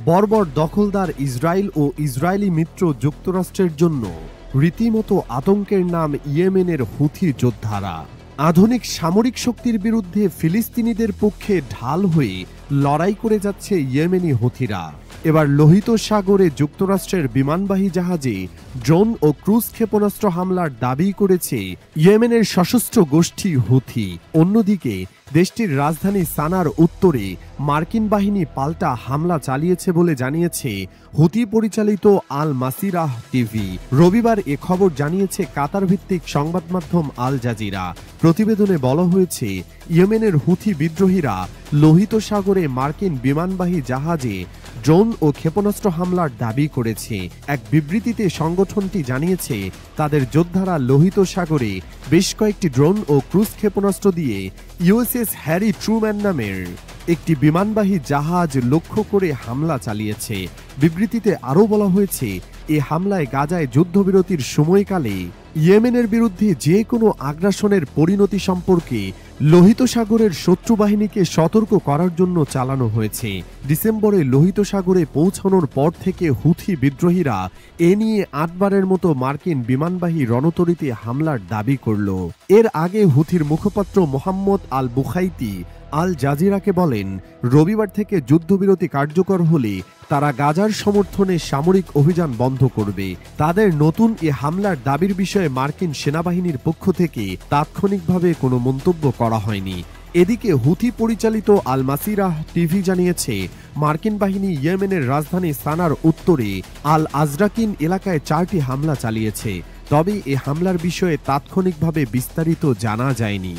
বর্বর দখলদার ইসরায়েল ও ইসরায়েলি মিত্র যুক্তরাষ্ট্রের জন্য রীতিমতো আতঙ্কের নাম ইয়েমেনের হুথি যোদ্ধারা। আধুনিক সামরিক শক্তির বিরুদ্ধে ফিলিস্তিনিদের পক্ষে ঢাল হয়ে লড়াই করে যাচ্ছে ইয়েমেনি হুথিরা। এবার লোহিত সাগরে যুক্তরাষ্ট্রের বিমানবাহী জাহাজে ড্রোন ও ক্রুজ ক্ষেপণাস্ত্র হামলার দাবি করেছে ইয়েমেনের সশস্ত্র গোষ্ঠী হুথি। অন্যদিকে দেশটির রাজধানী সানার উত্তরে মার্কিন বাহিনী পাল্টা হামলা চালিয়েছে বলে জানিয়েছে হুথি পরিচালিত আল মাসিরাহ টিভি। রবিবার এ খবর জানিয়েছে কাতার ভিত্তিক সংবাদ মাধ্যম আল জাজিরা। প্রতিবেদনে বলা হয়েছে, ইয়েমেনের হুথি বিদ্রোহীরা লোহিত সাগরে মার্কিন বিমানবাহী জাহাজে ড্রোন ও ক্ষেপণাস্ত্র হামলার দাবি করেছে। এক বিবৃতিতে সংগঠনটি জানিয়েছে, তাদের যোদ্ধারা লোহিত সাগরে বেশ কয়েকটি ড্রোন ও ক্রুজ ক্ষেপণাস্ত্র দিয়ে ইউএসএস হ্যারি ট্রুম্যান নামের একটি বিমানবাহী জাহাজ লক্ষ্য করে হামলা চালিয়েছে। বিবৃতিতে আরও বলা হয়েছে, এ হামলায় গাজায় যুদ্ধবিরতির সময়কালে ইয়েমেনের বিরুদ্ধে যে কোনো আগ্রাসনের পরিণতি সম্পর্কে লোহিত সাগরের শত্রু বাহিনীকে সতর্ক করার জন্য চালানো হয়েছে। ডিসেম্বরে লোহিত সাগরে পৌঁছানোর পর থেকে হুথি বিদ্রোহীরা এ নিয়ে ৮ বারের মতো মার্কিন বিমানবাহী রণতরীতে হামলার দাবি করল। এর আগে হুথির মুখপাত্র মোহাম্মদ আল বুখাইতি আল জাজিরাকে বলেন, রবিবার থেকে যুদ্ধবিরতি কার্যকর হলে তারা গাজার সমর্থনে সামরিক অভিযান বন্ধ করবে। তাদের নতুন এ হামলার দাবির বিষয়ে মার্কিন সেনাবাহিনীর পক্ষ থেকে তাৎক্ষণিকভাবে কোনো মন্তব্য করা হয়নি। এদিকে হুথি পরিচালিত আল মাসিরাহ টিভি জানিয়েছে, মার্কিন বাহিনী ইয়েমেনের রাজধানী সানার উত্তরে আল আজরাকিন এলাকায় 4টি হামলা চালিয়েছে। তবে এ হামলার বিষয়ে তাৎক্ষণিকভাবে বিস্তারিত জানা যায়নি।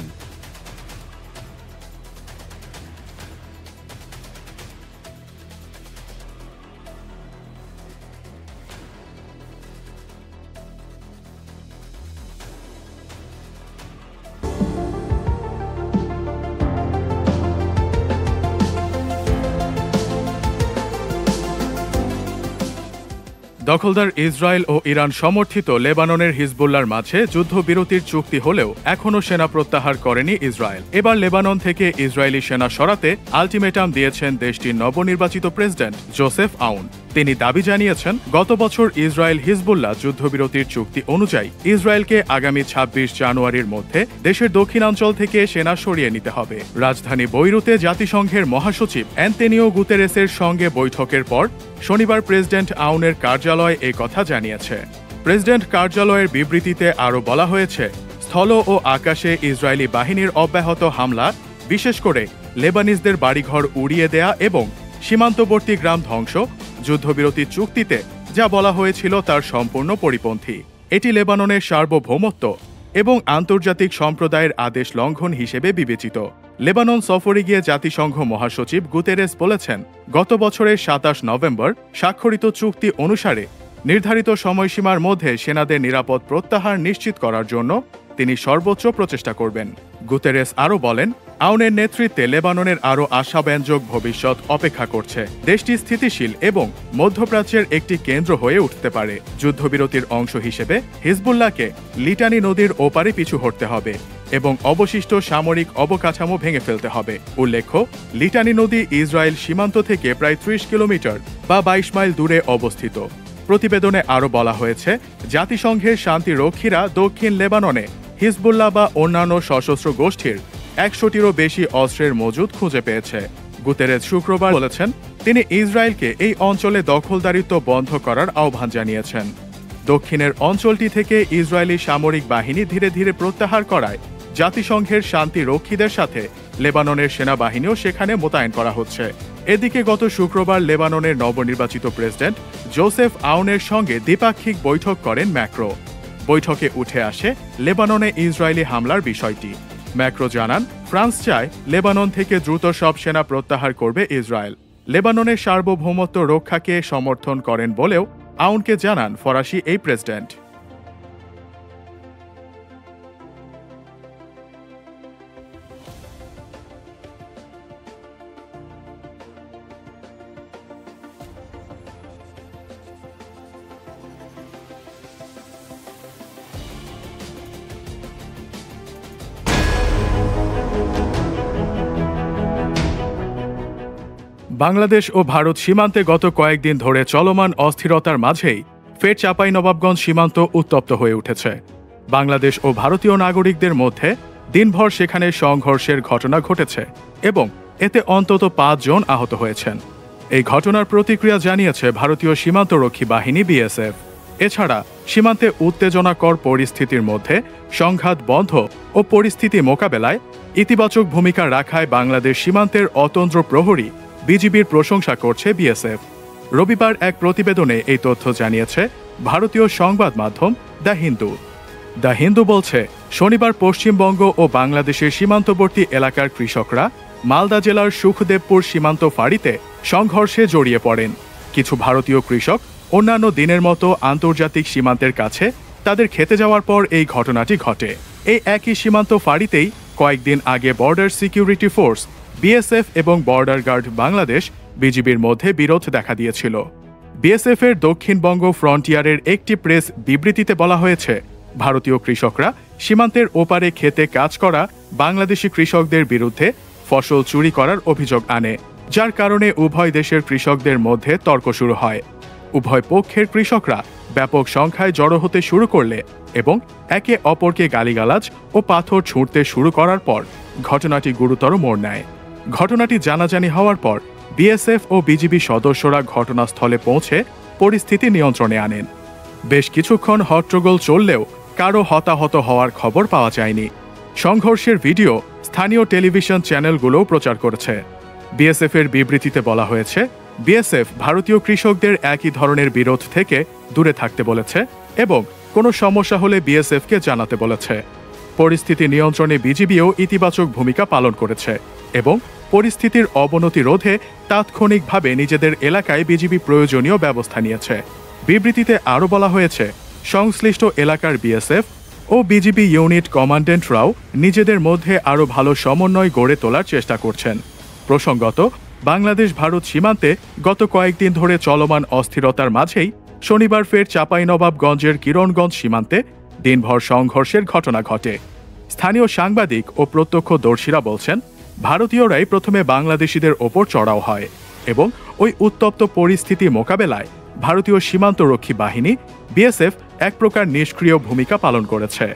দখলদার ইসরায়েল ও ইরান সমর্থিত লেবাননের হিজবুল্লাহর মাঝে যুদ্ধবিরতির চুক্তি হলেও এখনও সেনা প্রত্যাহার করেনি ইসরায়েল। এবার লেবানন থেকে ইসরায়েলি সেনা সরাতে আলটিমেটাম দিয়েছেন দেশটির নবনির্বাচিত প্রেসিডেন্ট জোসেফ আউন। তিনি দাবি জানিয়েছেন, গত বছর ইসরায়েল হিজবুল্লাহ যুদ্ধবিরতির চুক্তি অনুযায়ী ইসরায়েলকে আগামী ২৬ জানুয়ারির মধ্যে দেশের দক্ষিণাঞ্চল থেকে সেনা সরিয়ে নিতে হবে। রাজধানী বৈরুতে জাতিসংঘের মহাসচিব অ্যান্তোনিও গুতেরেসের সঙ্গে বৈঠকের পর শনিবার প্রেসিডেন্ট আউনের কার্যালয় এই কথা জানিয়েছে। প্রেসিডেন্ট কার্যালয়ের বিবৃতিতে আরও বলা হয়েছে, স্থল ও আকাশে ইসরায়েলি বাহিনীর অব্যাহত হামলা, বিশেষ করে লেবানিজদের বাড়িঘর উড়িয়ে দেয়া এবং সীমান্তবর্তী গ্রাম ধ্বংস, যুদ্ধবিরতি চুক্তিতে যা বলা হয়েছিল তার সম্পূর্ণ পরিপন্থী। এটি লেবাননের সার্বভৌমত্ব এবং আন্তর্জাতিক সম্প্রদায়ের আদেশ লঙ্ঘন হিসেবে বিবেচিত। লেবানন সফরে গিয়ে জাতিসংঘ মহাসচিব গুতেরেস বলেছেন, গত বছরের ২৭ নভেম্বর স্বাক্ষরিত চুক্তি অনুসারে নির্ধারিত সময়সীমার মধ্যে সেনাদের নিরাপদ প্রত্যাহার নিশ্চিত করার জন্য তিনি সর্বোচ্চ প্রচেষ্টা করবেন। গুতেরেস আরও বলেন, আউনের নেতৃত্বে লেবাননের আরও আশাব্যঞ্জক ভবিষ্যৎ অপেক্ষা করছে। দেশটি স্থিতিশীল এবং মধ্যপ্রাচ্যের একটি কেন্দ্র হয়ে উঠতে পারে। যুদ্ধবিরতির অংশ হিসেবে হিজবুল্লাহকে লিটানি নদীর ওপারে পিছু হটতে হবে এবং অবশিষ্ট সামরিক অবকাঠামো ভেঙে ফেলতে হবে। উল্লেখ্য, লিটানি নদী ইসরায়েল সীমান্ত থেকে প্রায় ৩০ কিলোমিটার বা ২২ মাইল দূরে অবস্থিত। প্রতিবেদনে আরও বলা হয়েছে, জাতিসংঘের শান্তিরক্ষীরা দক্ষিণ লেবাননে হিজবুল্লাহ বা অন্যান্য সশস্ত্র গোষ্ঠীর ১০০টিরও বেশি অস্ত্রের মজুদ খুঁজে পেয়েছে। গুতেরেস শুক্রবার বলেছেন, তিনি ইসরায়েলকে এই অঞ্চলে দখলদারিত্ব বন্ধ করার আহ্বান জানিয়েছেন। দক্ষিণের অঞ্চলটি থেকে ইসরায়েলি সামরিক বাহিনী ধীরে ধীরে প্রত্যাহার করায় জাতিসংঘের শান্তিরক্ষীদের সাথে লেবাননের সেনাবাহিনীও সেখানে মোতায়েন করা হচ্ছে। এদিকে গত শুক্রবার লেবাননের নবনির্বাচিত প্রেসিডেন্ট জোসেফ আউনের সঙ্গে দ্বিপাক্ষিক বৈঠক করেন ম্যাক্রো। বৈঠকে উঠে আসে লেবাননে ইসরায়েলি হামলার বিষয়টি। ম্যাক্রো জানান, ফ্রান্স চায় লেবানন থেকে দ্রুত সব সেনা প্রত্যাহার করবে ইসরায়েল। লেবাননের সার্বভৌমত্ব রক্ষাকে সমর্থন করেন বলেও আউনকে জানান ফরাসি এই প্রেসিডেন্ট। বাংলাদেশ ও ভারত সীমান্তে গত কয়েকদিন ধরে চলমান অস্থিরতার মাঝেই ফের চাঁপাইনবাবগঞ্জ সীমান্ত উত্তপ্ত হয়ে উঠেছে। বাংলাদেশ ও ভারতীয় নাগরিকদের মধ্যে দিনভর সেখানে সংঘর্ষের ঘটনা ঘটেছে এবং এতে অন্তত 5 জন আহত হয়েছেন। এই ঘটনার প্রতিক্রিয়া জানিয়েছে ভারতীয় সীমান্তরক্ষী বাহিনী বিএসএফ। এছাড়া সীমান্তে উত্তেজনাকর পরিস্থিতির মধ্যে সংঘাত বন্ধ ও পরিস্থিতি মোকাবেলায় ইতিবাচক ভূমিকা রাখায় বাংলাদেশ সীমান্তের অতন্দ্র প্রহরী বিজিবির প্রশংসা করছে বিএসএফ। রবিবার এক প্রতিবেদনে এই তথ্য জানিয়েছে ভারতীয় সংবাদ মাধ্যম দ্য হিন্দু। দ্য হিন্দু বলছে, শনিবার পশ্চিমবঙ্গ ও বাংলাদেশের সীমান্তবর্তী এলাকার কৃষকরা মালদা জেলার সুখদেবপুর সীমান্ত ফাঁড়িতে সংঘর্ষে জড়িয়ে পড়েন। কিছু ভারতীয় কৃষক অন্যান্য দিনের মতো আন্তর্জাতিক সীমান্তের কাছে তাদের খেতে যাওয়ার পর এই ঘটনাটি ঘটে। এই একই সীমান্ত ফাঁড়িতেই কয়েকদিন আগে বর্ডার সিকিউরিটি ফোর্স বিএসএফ এবং বর্ডার গার্ড বাংলাদেশ বিজিবির মধ্যে বিরোধ দেখা দিয়েছিল। বিএসএফ এর দক্ষিণবঙ্গ ফ্রন্টিয়ারের একটি প্রেস বিবৃতিতে বলা হয়েছে, ভারতীয় কৃষকরা সীমান্তের ওপারে খেতে কাজ করা বাংলাদেশি কৃষকদের বিরুদ্ধে ফসল চুরি করার অভিযোগ আনে, যার কারণে উভয় দেশের কৃষকদের মধ্যে তর্ক শুরু হয়। উভয় পক্ষের কৃষকরা ব্যাপক সংখ্যায় জড়ো হতে শুরু করলে এবং একে অপরকে গালিগালাজ ও পাথর ছুঁড়তে শুরু করার পর ঘটনাটি গুরুতর মোড় নেয়। ঘটনাটি জানাজানি হওয়ার পর বিএসএফ ও বিজিবি সদস্যরা ঘটনাস্থলে পৌঁছে পরিস্থিতি নিয়ন্ত্রণে আনেন। বেশ কিছুক্ষণ হট্টগোল চললেও কারো হতাহত হওয়ার খবর পাওয়া যায়নি। সংঘর্ষের ভিডিও স্থানীয় টেলিভিশন চ্যানেলগুলোও প্রচার করেছে। বিএসএফ এর বিবৃতিতে বলা হয়েছে, বিএসএফ ভারতীয় কৃষকদের একই ধরনের বিরোধ থেকে দূরে থাকতে বলেছে এবং কোনো সমস্যা হলে বিএসএফকে জানাতে বলেছে। পরিস্থিতি নিয়ন্ত্রণে বিজিবিও ইতিবাচক ভূমিকা পালন করেছে এবং পরিস্থিতির অবনতি রোধে তাৎক্ষণিকভাবে নিজেদের এলাকায় বিজিবি প্রয়োজনীয় ব্যবস্থা নিয়েছে। বিবৃতিতে আরও বলা হয়েছে, সংশ্লিষ্ট এলাকার বিএসএফ ও বিজিবি ইউনিট কমান্ডেন্টরাও নিজেদের মধ্যে আরও ভালো সমন্বয় গড়ে তোলার চেষ্টা করছেন। প্রসঙ্গত, বাংলাদেশ ভারত সীমান্তে গত কয়েকদিন ধরে চলমান অস্থিরতার মাঝেই শনিবার ফের চাঁপাইনবাবগঞ্জের কিরণগঞ্জ সীমান্তে দিনভর সংঘর্ষের ঘটনা ঘটে। স্থানীয় সাংবাদিক ও প্রত্যক্ষদর্শীরা বলছেন, ভারতীয়রাই প্রথমে বাংলাদেশিদের ওপর চড়াও হয় এবং ওই উত্তপ্ত পরিস্থিতি মোকাবেলায় ভারতীয় সীমান্তরক্ষী বাহিনী বিএসএফ এক প্রকার নিষ্ক্রিয় ভূমিকা পালন করেছে।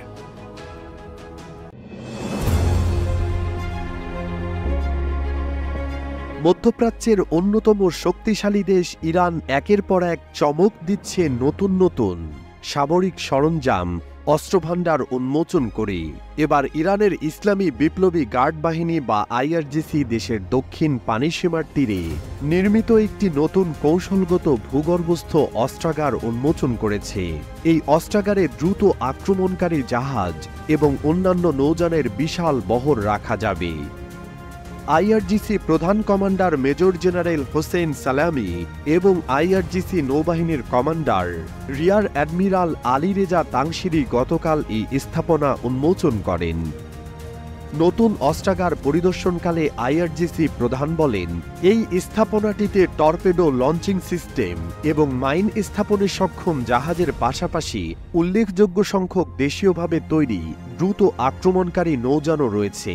মধ্যপ্রাচ্যের অন্যতম শক্তিশালী দেশ ইরান একের পর এক চমক দিচ্ছে নতুন নতুন সামরিক সরঞ্জাম, অস্ত্রভাণ্ডার উন্মোচন করে। এবার ইরানের ইসলামী বিপ্লবী গার্ড বাহিনী বা আইআরজিসি দেশের দক্ষিণ পানিসীমার তীরে নির্মিত একটি নতুন কৌশলগত ভূগর্ভস্থ অস্ত্রাগার উন্মোচন করেছে। এই অস্ত্রাগারে দ্রুত আক্রমণকারী জাহাজ এবং অন্যান্য নৌযানের বিশাল বহর রাখা যাবে। আইআরজিসি প্রধান কমান্ডার মেজর জেনারেল হোসেন সালামি এবং আইআরজিসি নৌবাহিনীর commander rear admiral Ali Reza তাংশিরি গতকাল এই স্থাপনা উন্মোচন করেন। নতুন অস্ত্রাগার পরিদর্শনকালে আইআরজিসি প্রধান বলেন, এই স্থাপনাটিতে টর্পেডো লঞ্চিং সিস্টেম এবং মাইন স্থাপনে সক্ষম জাহাজের পাশাপাশি উল্লেখযোগ্য সংখ্যক দেশীয়ভাবে তৈরি দ্রুত আক্রমণকারী নৌযানও রয়েছে।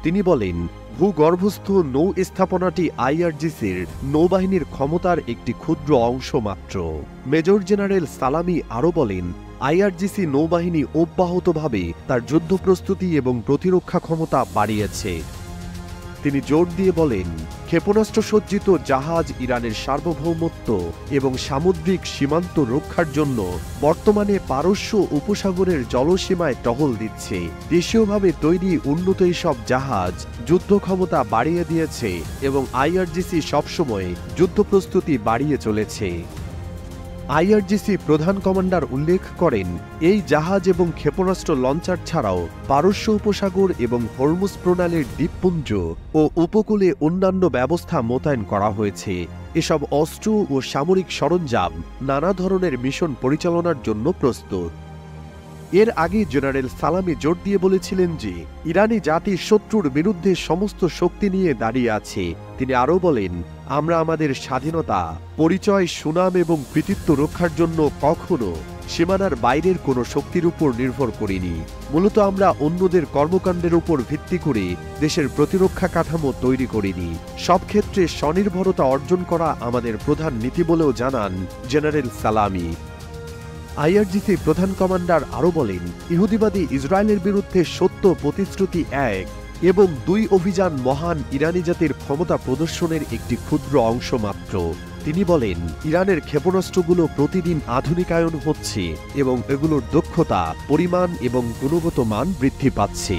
তিনি বলেন, ভূগর্ভস্থ নৌ স্থাপনাটি আইআরজিসির নৌবাহিনীর ক্ষমতার একটি ক্ষুদ্র অংশ মাত্র। মেজর জেনারেল সালামি আরও বলেন, আইআরজিসি নৌবাহিনী অব্যাহতভাবে তার যুদ্ধ প্রস্তুতি এবং প্রতিরক্ষা ক্ষমতা বাড়িয়েছে। তিনি জোর দিয়ে বলেন, ক্ষেপণাস্ত্র সজ্জিত জাহাজ ইরানের সার্বভৌমত্ব এবং সামুদ্রিক সীমান্ত রক্ষার জন্য বর্তমানে পারস্য উপসাগরের জলসীমায় টহল দিচ্ছে। দেশীয়ভাবে তৈরি উন্নত এসব জাহাজ যুদ্ধ ক্ষমতা বাড়িয়ে দিয়েছে এবং আইআরজিসি সবসময় যুদ্ধ প্রস্তুতি বাড়িয়ে চলেছে। আইআরজিসি প্রধান কমান্ডার উল্লেখ করেন, এই জাহাজ এবং ক্ষেপণাস্ত্র লঞ্চার ছাড়াও পারস্য উপসাগর এবং হরমুজ প্রণালীর দ্বীপপুঞ্জ ও উপকূলে অন্যান্য ব্যবস্থা মোতায়েন করা হয়েছে। এসব অস্ত্র ও সামরিক সরঞ্জাম নানা ধরনের মিশন পরিচালনার জন্য প্রস্তুত। এর আগে জেনারেল সালামি জোর দিয়ে বলেছিলেন যে ইরানি জাতি শত্রুর বিরুদ্ধে সমস্ত শক্তি নিয়ে দাঁড়িয়ে আছে। তিনি আরও বলেন, আমরা আমাদের স্বাধীনতা, পরিচয়, সুনাম এবং কৃতিত্ব রক্ষার জন্য কখনো সীমানার বাইরের কোনো শক্তির উপর নির্ভর করিনি। মূলত আমরা অন্যদের কর্মকাণ্ডের উপর ভিত্তি করে দেশের প্রতিরক্ষা কাঠামো তৈরি করিনি। সব ক্ষেত্রে স্বনির্ভরতা অর্জন করা আমাদের প্রধান নীতি বলেও জানান জেনারেল সালামি। IRGC প্রধান কমান্ডার আরও বলেন, ইহুদিবাদী ইসরায়েলের বিরুদ্ধে সত্য প্রতিশ্রুতি 1 এবং 2 অভিযান মহান ইরানি জাতির ক্ষমতা প্রদর্শনের একটি ক্ষুদ্র অংশ মাত্র। তিনি বলেন, ইরানের ক্ষেপণাস্ত্রগুলো প্রতিদিন আধুনিকায়ন হচ্ছে এবং এগুলোর দক্ষতা, পরিমাণ এবং গুণগত মান বৃদ্ধি পাচ্ছে।